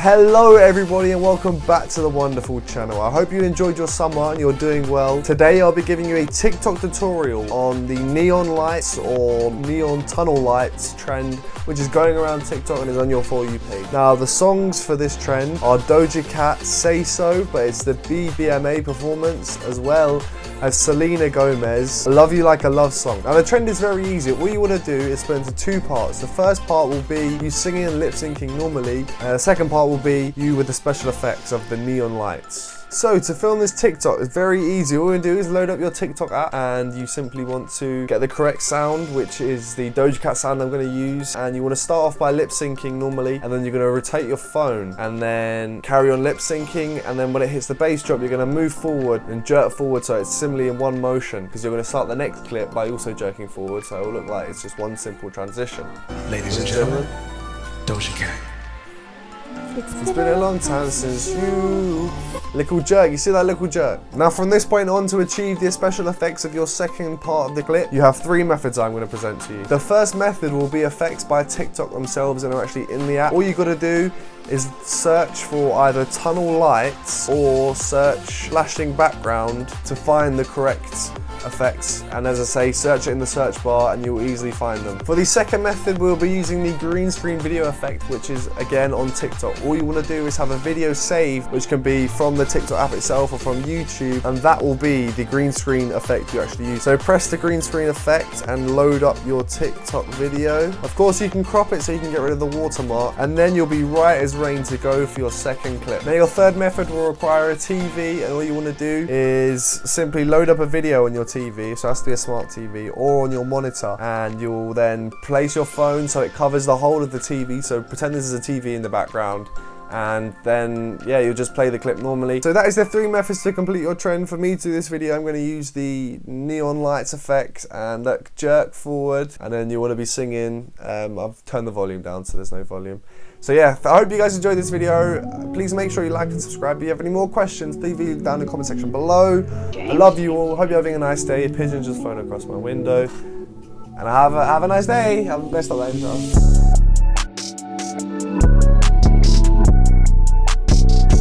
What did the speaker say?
Hello everybody and welcome back to the wonderful channel. I hope you enjoyed your summer and you're doing well. Today I'll be giving you a TikTok tutorial on the neon lights or neon tunnel lights trend, which is going around TikTok and is on your For You page. Now the songs for this trend are Doja Cat Say So, but it's the BBMA performance, as well as Selena Gomez Love You Like a Love Song. Now the trend is very easy. All you want to do is split into two parts. The first part will be you singing and lip syncing normally, and the second part will be you with the special effects of the neon lights. So to film this TikTok, it's very easy. All you do is load up your TikTok app and you simply want to get the correct sound, which is the Doja Cat sound I'm going to use. And you want to start off by lip syncing normally, and then you're going to rotate your phone and then carry on lip syncing. And then when it hits the bass drop, you're going to move forward and jerk forward, so it's similarly in one motion, because you're going to start the next clip by also jerking forward, so it will look like it's just one simple transition. Ladies and gentlemen, Doja Cat. It's been a long time since you... Little jerk, you see that little jerk? Now from this point on, to achieve the special effects of your second part of the clip, you have three methods I'm going to present to you. The first method will be effects by TikTok themselves and are actually in the app. All you got to do is search for either tunnel lights or search flashing background to find the correct effects, and as I say, search it in the search bar and you'll easily find them. For the second method, we'll be using the green screen video effect, which is again on TikTok. All you want to do is have a video saved, which can be from the TikTok app itself or from YouTube, and that will be the green screen effect you actually use. So press the green screen effect and load up your TikTok video. Of course you can crop it so you can get rid of the watermark, and then you'll be right as rain to go for your second clip. Now your third method will require a TV, and all you want to do is simply load up a video on your TV, so it has to be a smart TV, or on your monitor, and you'll then place your phone so it covers the whole of the TV, so pretend this is a TV in the background, and then yeah, you'll just play the clip normally. So that is the three methods to complete your trend. For me to do this video, I'm going to use the neon lights effect and that jerk forward, and then you want to be singing. I've turned the volume down so there's no volume. So yeah, I hope you guys enjoyed this video. Please make sure you like and subscribe. If you have any more questions, please leave them down in the comment section below. I love you all. Hope you're having a nice day. A pigeon just flown across my window. And have a nice day. Have the best of that intro.